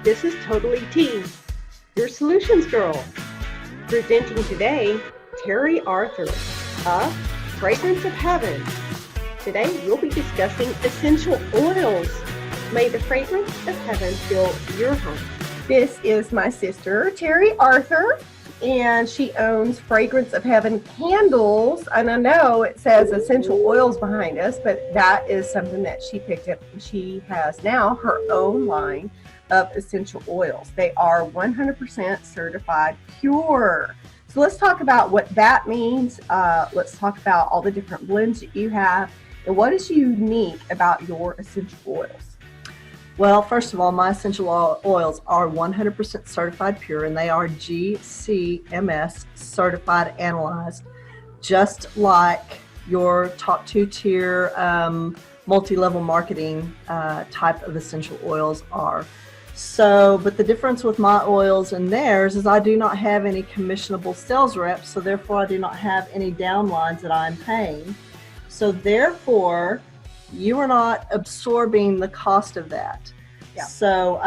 This is TotallyT, your solutions girl. Presenting today, Terri Arthur of Fragrance of Heaven. Today, we'll be discussing essential oils. May the fragrance of heaven fill your home. This is my sister, Terri Arthur, and she owns Fragrance of Heaven candles. And I know it says essential oils behind us, but that is something that she picked up. She has now her own line of essential oils. They are 100% certified pure. So let's talk about what that means. Let's talk about all the different blends that you have and what is unique about your essential oils. Well, first of all, my essential oils are 100% certified pure, and they are GCMS certified analyzed, just like your top 2-tier multi-level marketing type of essential oils are. So, but the difference with my oils and theirs is I do not have any commissionable sales reps, so therefore I do not have any downlines that I'm paying. So therefore, you are not absorbing the cost of that. Yeah. So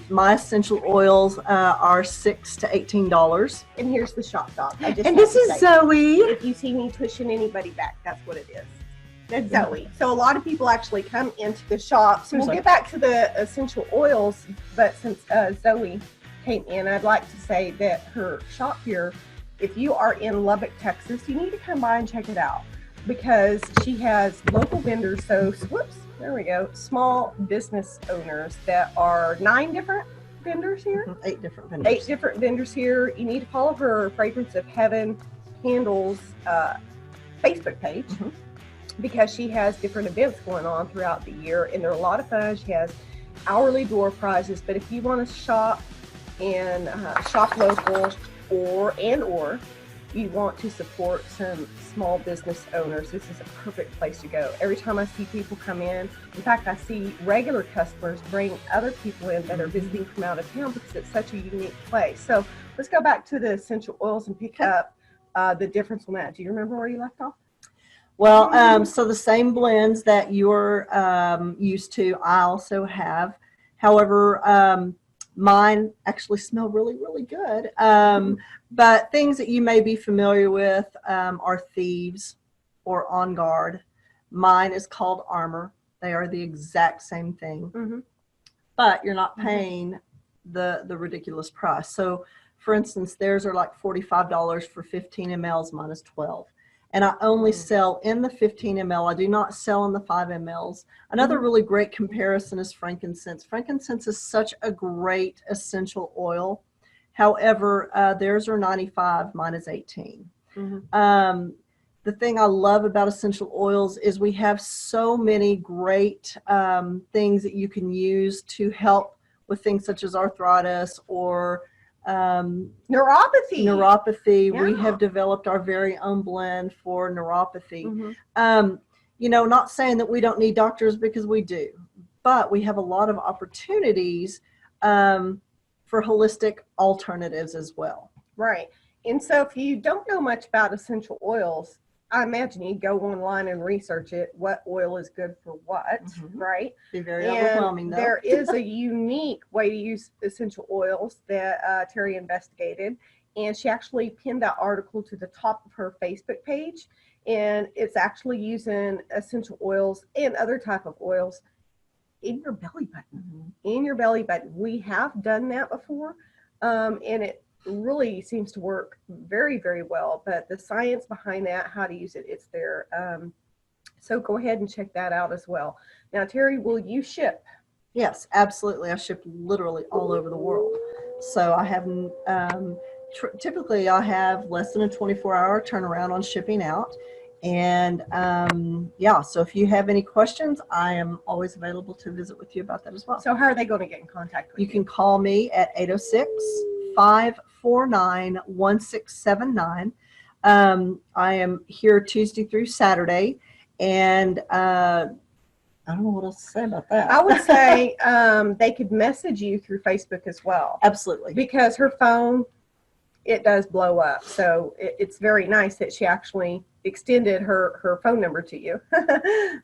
my essential oils are $6 to $18. And here's the shop dog. And this is Zoe. If you see me pushing anybody back, that's what it is. That's Zoe. So a lot of people actually come into the shop. So we'll get back to the essential oils, but since Zoe came in, I'd like to say that her shop here, if you are in Lubbock, Texas, you need to come by and check it out because she has local vendors. So, whoops, there we go. Small business owners that are 9 different vendors here. 8 different vendors. 8 different vendors here. You need to follow her Fragrance of Heaven Candles Facebook page. Because she has different events going on throughout the year, and they're a lot of fun. She has hourly door prizes, but if you want to shop and shop local, or you want to support some small business owners, this is a perfect place to go. Every time I see people come in fact, I see regular customers bring other people in that are visiting from out of town because it's such a unique place. So let's go back to the essential oils and pick up the difference on that. Do you remember where you left off? Well, so the same blends that you're used to, I also have. However, mine actually smell really, really good. But things that you may be familiar with are Thieves or On Guard. Mine is called Armor. They are the exact same thing, but you're not paying the ridiculous price. So, for instance, theirs are like $45 for 15 mLs. Mine is $12. And I only sell in the 15 ml. I do not sell in the 5 mLs. Another really great comparison is frankincense. Frankincense is such a great essential oil. However, theirs are 95, mine is 18. The thing I love about essential oils is we have so many great things that you can use to help with things such as arthritis or neuropathy. Yeah. We have developed our very own blend for neuropathy. Not saying that we don't need doctors, because we do, but we have a lot of opportunities for holistic alternatives as well. Right. And so if you don't know much about essential oils, I imagine you go online and research it, what oil is good for what, right? Be very overwhelming, though. There is a unique way to use essential oils that Terri investigated, and she actually pinned that article to the top of her Facebook page, and it's actually using essential oils and other type of oils in your belly button. In your belly button. We have done that before, and it really seems to work very, very well, but the science behind that, how to use it, it's there. So go ahead and check that out as well. Now, Terri, will you ship? Yes, absolutely. I ship literally all over the world. So I have typically I have less than a 24-hour turnaround on shipping out. And so if you have any questions, I am always available to visit with you about that as well. So how are they going to get in contact with you? You can call me at 806-549-1679. I am here Tuesday through Saturday, and I don't know what else to say about that. I would say they could message you through Facebook as well. Absolutely. Because her phone it does blow up. So it's very nice that she actually extended her phone number to you,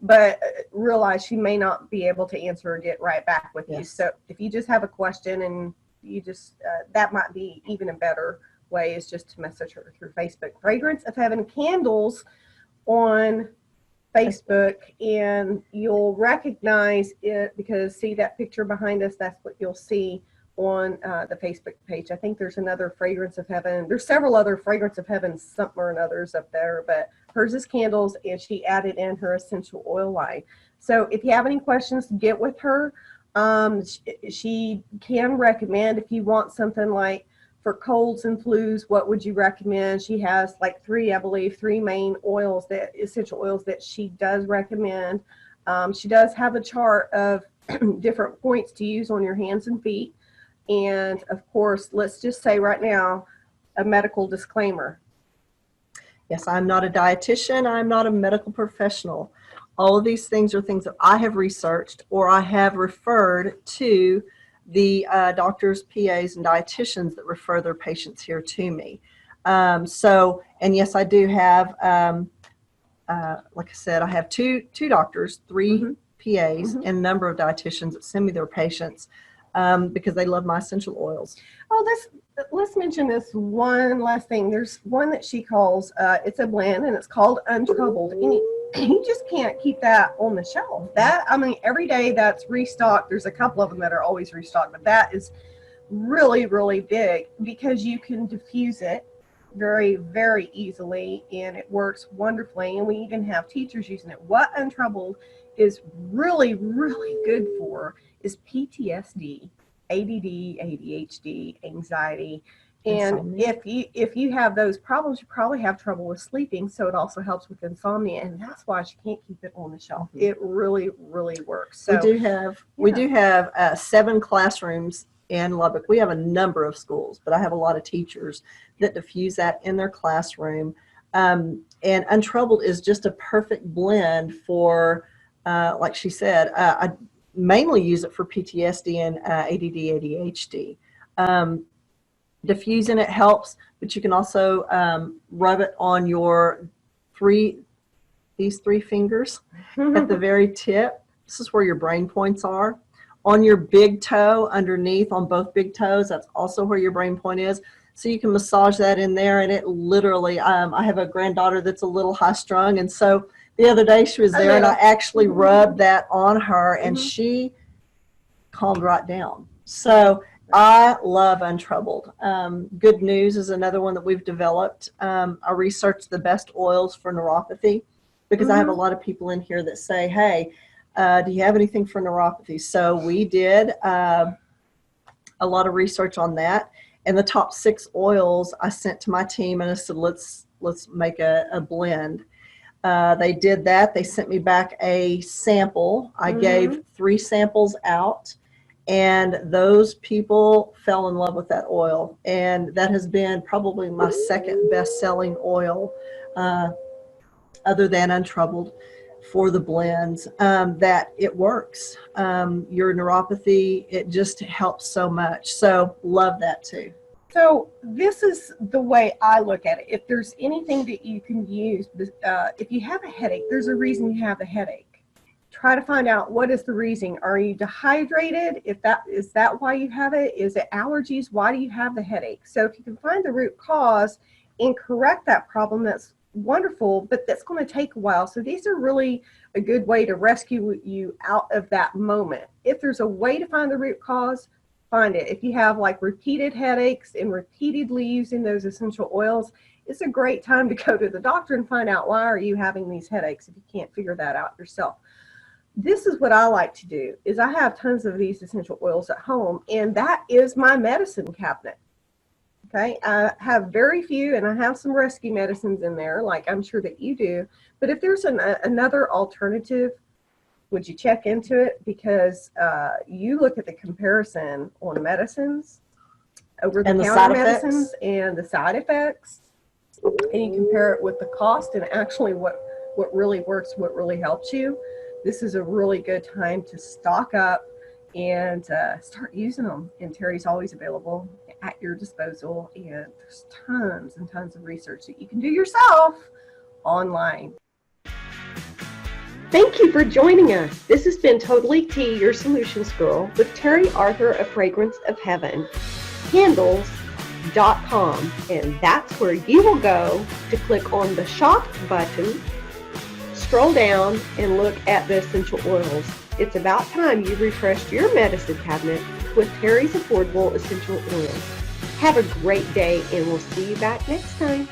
but realize she may not be able to answer or get right back with you. So if you just have a question and you just, that might be even a better way, is just to message her through Facebook. Fragrance of Heaven Candles on Facebook, and you'll recognize it because see that picture behind us, that's what you'll see on the Facebook page. I think there's another Fragrance of Heaven. There's several other Fragrance of Heaven something or others up there, but hers is candles, and she added in her essential oil line. So if you have any questions, get with her. She can recommend, if you want something like for colds and flus, what would you recommend? She has like I believe three main oils, that essential oils that she does recommend. She does have a chart of different points to use on your hands and feet. And of course, let's just say right now, a medical disclaimer. Yes, I'm not a dietitian. I'm not a medical professional. All of these things are things that I have researched, or I have referred to the doctors, PAs, and dietitians that refer their patients here to me. And yes, I do have, like I said, I have two doctors, three PAs, and a number of dietitians that send me their patients because they love my essential oils. Oh, let's mention this one last thing. There's one that she calls, it's a blend, and it's called Untroubled. And you just can't keep that on the shelf. That, I mean, every day that's restocked. There's a couple of them that are always restocked, but that is really, really big because you can diffuse it very, very easily, and it works wonderfully. And we even have teachers using it. What Untroubled is really, really good for is PTSD, ADD, ADHD, anxiety. And if you have those problems, you probably have trouble with sleeping. So it also helps with insomnia, and that's why she can't keep it on the shelf. It really, really works. So we do have 7 classrooms in Lubbock. We have a number of schools, but I have a lot of teachers that diffuse that in their classroom. And Untroubled is just a perfect blend for, like she said, I mainly use it for PTSD and ADD, ADHD. Diffusing it helps, but you can also rub it on your these 3 fingers at the very tip. This is where your brain points are. On your big toe, underneath on both big toes, that's also where your brain point is. So you can massage that in there, and it literally, I have a granddaughter that's a little high strung, and so the other day she was there and I actually rubbed that on her, and she calmed right down. So I love Untroubled. Good News is another one that we've developed. I researched the best oils for neuropathy because I have a lot of people in here that say, hey, do you have anything for neuropathy? So we did a lot of research on that. And the top 6 oils I sent to my team, and I said, let's make a blend. They did that. They sent me back a sample. I gave 3 samples out, and those people fell in love with that oil. And that has been probably my second best-selling oil, other than Untroubled, for the blends, that it works. Your neuropathy, it just helps so much. So love that too. So this is the way I look at it. If there's anything that you can use, if you have a headache, there's a reason you have a headache. Try to find out what is the reason. Are you dehydrated? Is that why you have it? Is it allergies? Why do you have the headache? So if you can find the root cause and correct that problem, that's wonderful, but that's going to take a while. So these are really a good way to rescue you out of that moment. If there's a way to find the root cause, find it. If you have like repeated headaches and repeatedly using those essential oils, it's a great time to go to the doctor and find out, why are you having these headaches if you can't figure that out yourself. This is what I like to do, is I have tons of these essential oils at home, and that is my medicine cabinet. Okay, I have very few, and I have some rescue medicines in there, like I'm sure that you do. But if there's another alternative, would you check into it? Because you look at the comparison on medicines, over-the-counter medicines, and the side effects, and you compare it with the cost and actually what really works, what really helps you. This is a really good time to stock up and start using them. And Terri's always available at your disposal, and there's tons and tons of research that you can do yourself online. Thank you for joining us. This has been TotallyT, your solutions girl, with Terri Arthur of Fragrance of Heaven. Candles.com, and that's where you will go to click on the shop button, scroll down, and look at the essential oils. It's about time you refreshed your medicine cabinet with Terri's affordable essential oils. Have a great day, and we'll see you back next time.